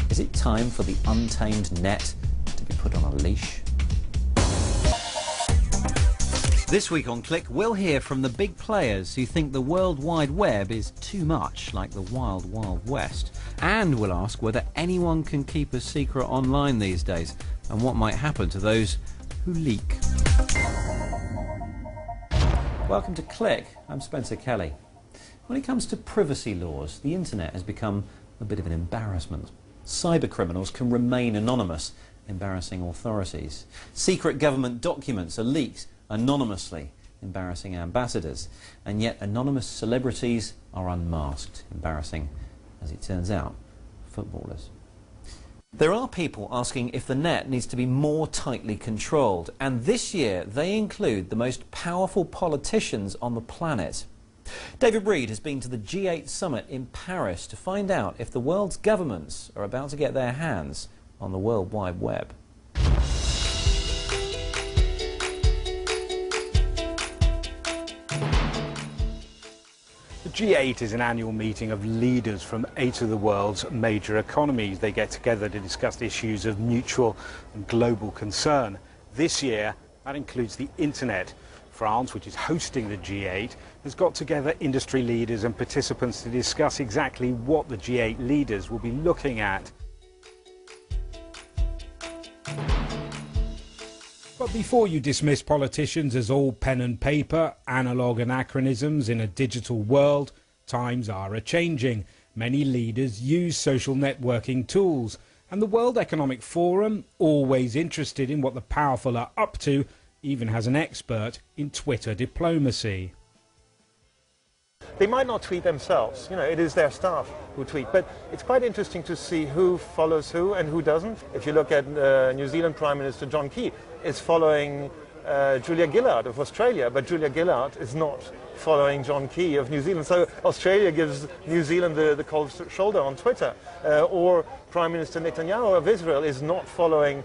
Is it time for the untamed net to be put on a leash? This week on Click, we'll hear from the big players who think the World Wide Web is too much like the Wild Wild West. And we'll ask whether anyone can keep a secret online these days and what might happen to those who leak. Welcome to Click. I'm Spencer Kelly. When it comes to privacy laws, the internet has become a bit of an embarrassment. Cybercriminals can remain anonymous, embarrassing authorities. Secret government documents are leaked anonymously, embarrassing ambassadors. And yet anonymous celebrities are unmasked, embarrassing, as it turns out, footballers. There are people asking if the net needs to be more tightly controlled, and this year they include the most powerful politicians on the planet. David Reed has been to the G8 summit in Paris to find out if the world's governments are about to get their hands on the World Wide Web. The G8 is an annual meeting of leaders from 8 of the world's major economies. They get together to discuss issues of mutual and global concern. This year, that includes the internet. France, which is hosting the G8, has got together industry leaders and participants to discuss exactly what the G8 leaders will be looking at. But before you dismiss politicians as all pen and paper, analogue anachronisms in a digital world, times are a-changing. Many leaders use social networking tools, and the World Economic Forum, always interested in what the powerful are up to, even has an expert in Twitter diplomacy. They might not tweet themselves, it is their staff who tweet, but it's quite interesting to see who follows who and who doesn't. If you look at New Zealand Prime Minister John Key is following Julia Gillard of Australia, but Julia Gillard is not following John Key of New Zealand. So Australia gives New Zealand the cold shoulder on Twitter, or Prime Minister Netanyahu of Israel is not following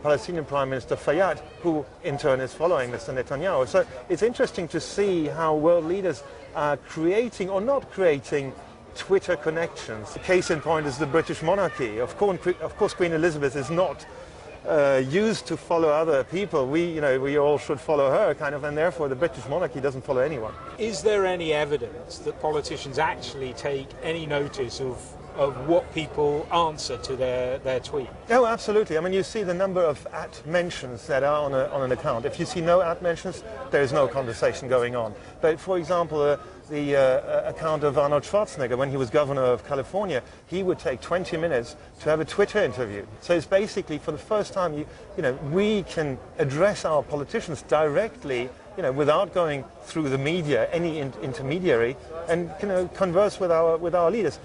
Palestinian Prime Minister Fayyad, who in turn is following Mr. Netanyahu. So it's interesting to see how world leaders are creating or not creating Twitter connections. The case in point is the British monarchy. Of course Queen Elizabeth is not used to follow other people. We all should follow her, and therefore the British monarchy doesn't follow anyone. Is there any evidence that politicians actually take any notice of what people answer to their tweet? Oh, absolutely. I mean, you see the number of @mentions that are on an account. If you see no @mentions, there is no conversation going on. But for example, the account of Arnold Schwarzenegger, when he was governor of California, he would take 20 minutes to have a Twitter interview. So it's basically, for the first time, we can address our politicians directly, without going through the media, any intermediary, and converse with our leaders.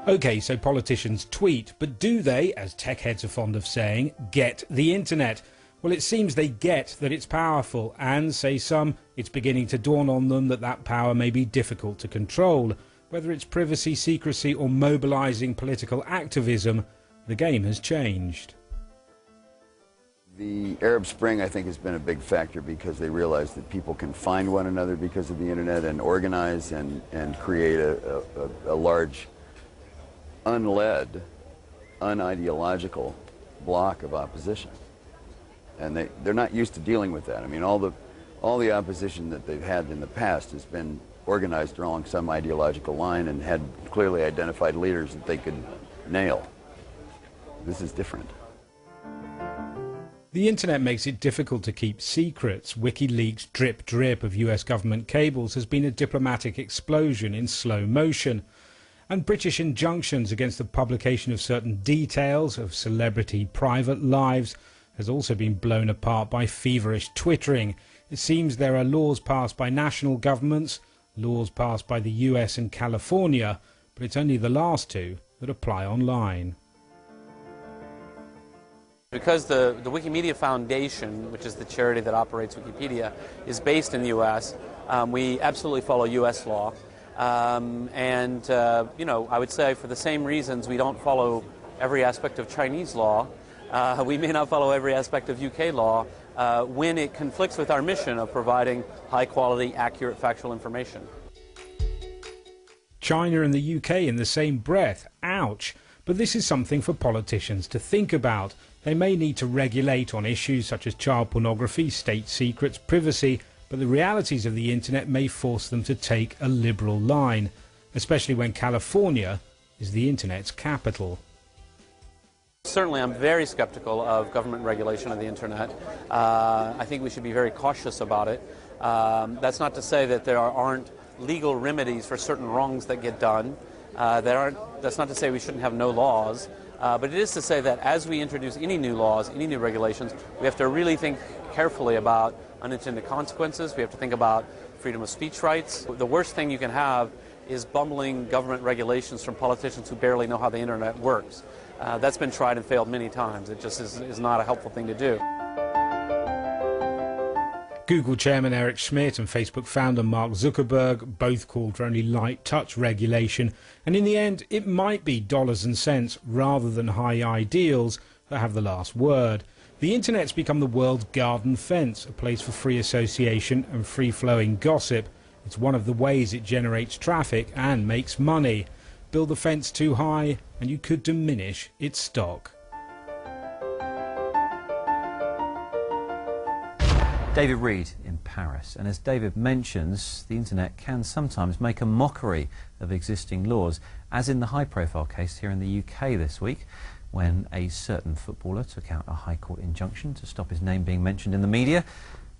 OK, so politicians tweet, but do they, as tech heads are fond of saying, get the internet? Well, it seems they get that it's powerful, and, say some, it's beginning to dawn on them that that power may be difficult to control. Whether it's privacy, secrecy or mobilising political activism, the game has changed. The Arab Spring, I think, has been a big factor because they realized that people can find one another because of the internet and organize and create a large unled, unideological block of opposition. And they're not used to dealing with that. I mean, all the opposition that they've had in the past has been organized along some ideological line and had clearly identified leaders that they could nail. This is different. The internet makes it difficult to keep secrets. WikiLeaks' drip of US government cables has been a diplomatic explosion in slow motion. And British injunctions against the publication of certain details of celebrity private lives has also been blown apart by feverish twittering. It seems there are laws passed by national governments, laws passed by the US and California, but it's only the last two that apply online. Because the Wikimedia Foundation, which is the charity that operates Wikipedia, is based in the US, we absolutely follow US law. I would say for the same reasons we don't follow every aspect of Chinese law, we may not follow every aspect of UK law when it conflicts with our mission of providing high-quality, accurate, factual information. China and the UK in the same breath. Ouch. But this is something for politicians to think about. They may need to regulate on issues such as child pornography, state secrets, privacy, but the realities of the internet may force them to take a liberal line, especially when California is the internet's capital. Certainly, I'm very skeptical of government regulation of the internet. I think we should be very cautious about it. That's not to say that there aren't legal remedies for certain wrongs that get done. That's not to say we shouldn't have no laws. But it is to say that as we introduce any new laws, any new regulations, we have to really think carefully about unintended consequences. We have to think about freedom of speech rights. The worst thing you can have is bumbling government regulations from politicians who barely know how the internet works. That's been tried and failed many times. It just is not a helpful thing to do. Google chairman Eric Schmidt and Facebook founder Mark Zuckerberg both called for only light touch regulation, and in the end it might be dollars and cents rather than high ideals that have the last word. The internet's become the world's garden fence, a place for free association and free-flowing gossip. It's one of the ways it generates traffic and makes money. Build the fence too high and you could diminish its stock. David Reed in Paris, and as David mentions, the internet can sometimes make a mockery of existing laws, as in the high-profile case here in the UK this week, when a certain footballer took out a High Court injunction to stop his name being mentioned in the media,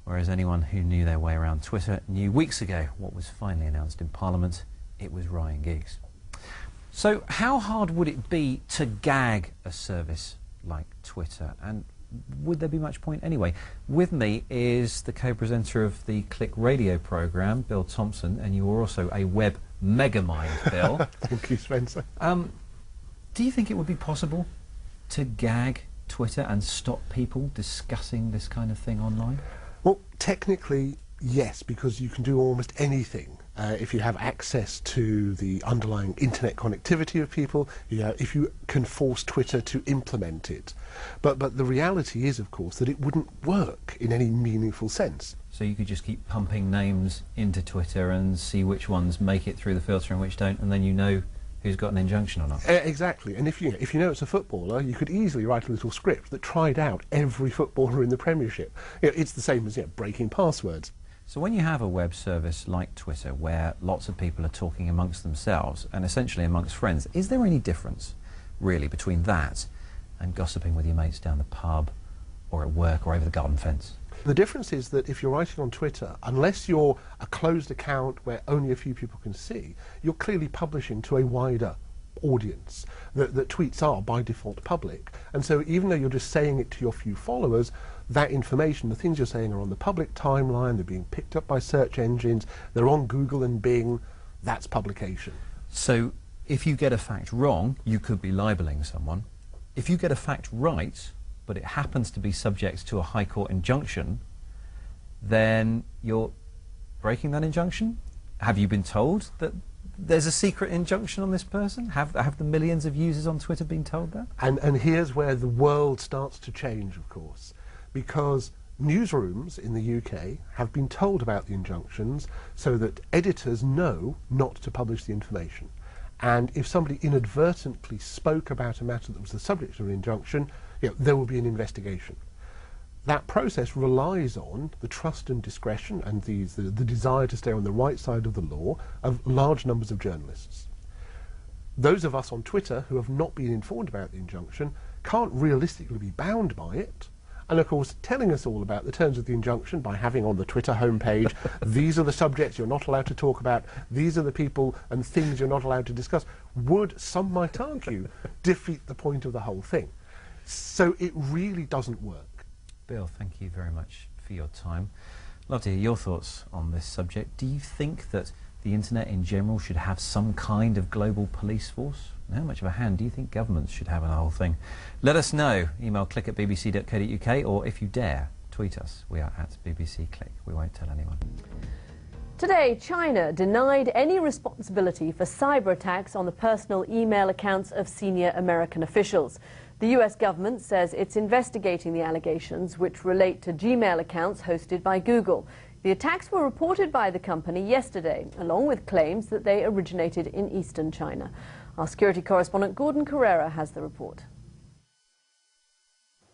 whereas anyone who knew their way around Twitter knew weeks ago what was finally announced in Parliament: it was Ryan Giggs. So how hard would it be to gag a service like Twitter, and would there be much point anyway? With me is the co-presenter of the Click radio programme, Bill Thompson, and you are also a web megamind, Bill. Thank you, Spencer. Do you think it would be possible to gag Twitter and stop people discussing this kind of thing online? Well, technically, yes, because you can do almost anything. If you have access to the underlying internet connectivity of people, if you can force Twitter to implement it. But the reality is, of course, that it wouldn't work in any meaningful sense. So you could just keep pumping names into Twitter and see which ones make it through the filter and which don't, and then you know who's got an injunction or not. Exactly, and if you know it's a footballer, you could easily write a little script that tried out every footballer in the Premiership. It's the same as breaking passwords. So when you have a web service like Twitter, where lots of people are talking amongst themselves and essentially amongst friends, is there any difference, really, between that and gossiping with your mates down the pub or at work or over the garden fence? The difference is that if you're writing on Twitter, unless you're a closed account where only a few people can see, you're clearly publishing to a wider audience. That tweets are by default public, and so even though you're just saying it to your few followers, that information, the things you're saying, are on the public timeline, they're being picked up by search engines, they're on Google and Bing. That's publication. So if you get a fact wrong, you could be libeling someone. If you get a fact right, but it happens to be subject to a High Court injunction, then you're breaking that injunction? Have you been told that there's a secret injunction on this person? Have the millions of users on Twitter been told that? And here's where the world starts to change, of course, because newsrooms in the UK have been told about the injunctions so that editors know not to publish the information. And if somebody inadvertently spoke about a matter that was the subject of an injunction, there will be an investigation. That process relies on the trust and discretion and the desire to stay on the right side of the law of large numbers of journalists. Those of us on Twitter who have not been informed about the injunction can't realistically be bound by it. And of course, telling us all about the terms of the injunction by having on the Twitter homepage, these are the subjects you're not allowed to talk about, these are the people and things you're not allowed to discuss, would, some might argue, defeat the point of the whole thing. So it really doesn't work. Bill, thank you very much for your time. Love to hear your thoughts on this subject. Do you think that the internet in general should have some kind of global police force? And how much of a hand do you think governments should have in the whole thing? Let us know. Email click@bbc.co.uk, or if you dare, tweet us. We are at BBC Click. We won't tell anyone. Today, China denied any responsibility for cyber attacks on the personal email accounts of senior American officials. The US government says it's investigating the allegations, which relate to Gmail accounts hosted by Google. The attacks were reported by the company yesterday, along with claims that they originated in eastern China. Our security correspondent Gordon Carrera has the report.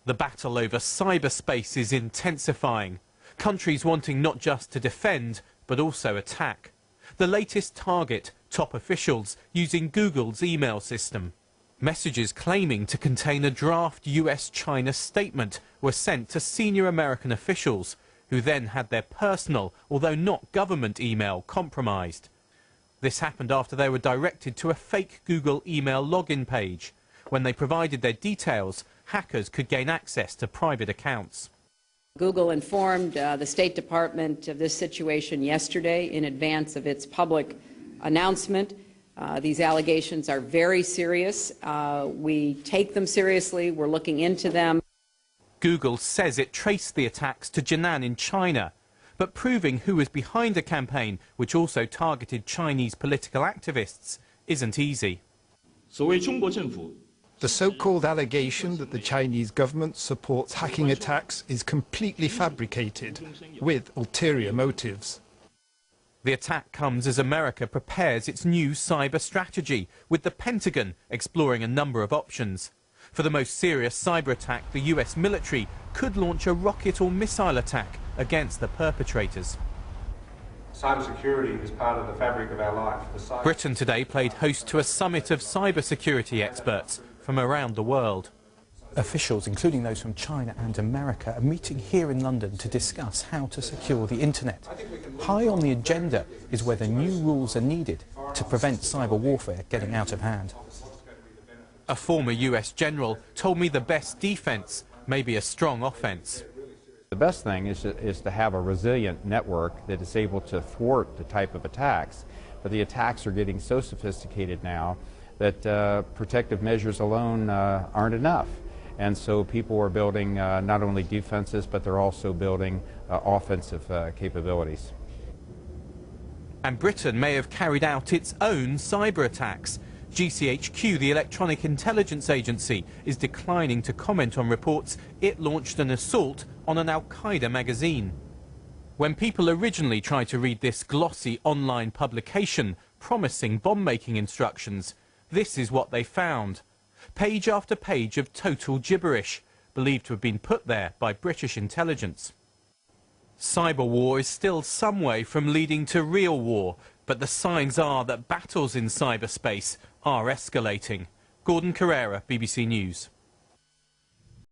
The battle over cyberspace is intensifying. Countries wanting not just to defend, but also attack. The latest target, top officials using Google's email system. Messages claiming to contain a draft US-China statement were sent to senior American officials, who then had their personal, although not government email compromised. This happened after they were directed to a fake Google email login page. When they provided their details, hackers could gain access to private accounts. Google informed the State Department of this situation yesterday in advance of its public announcement. These allegations are very serious. We take them seriously. We're looking into them. Google says it traced the attacks to Jinan in China, but proving who was behind a campaign which also targeted Chinese political activists isn't easy. The so-called allegation that the Chinese government supports hacking attacks is completely fabricated, with ulterior motives. The attack comes as America prepares its new cyber strategy, with the Pentagon exploring a number of options. For the most serious cyber attack, the US military could launch a rocket or missile attack against the perpetrators. Cybersecurity is part of the fabric of our life. Britain today played host to a summit of cybersecurity experts from around the world. Officials, including those from China and America, are meeting here in London to discuss how to secure the internet. High on the agenda is whether new rules are needed to prevent cyber warfare getting out of hand. A former US general told me the best defense may be a strong offense. The best thing is to have a resilient network that is able to thwart the type of attacks. But the attacks are getting so sophisticated now that protective measures alone aren't enough. And so people are building not only defenses, but they're also building offensive capabilities. And Britain may have carried out its own cyber attacks. GCHQ, the Electronic Intelligence Agency, is declining to comment on reports it launched an assault on an Al-Qaeda magazine. When people originally tried to read this glossy online publication promising bomb-making instructions, this is what they found. Page after page of total gibberish, believed to have been put there by British intelligence. Cyber war is still some way from leading to real war, but the signs are that battles in cyberspace are escalating. Gordon Carrera, BBC News.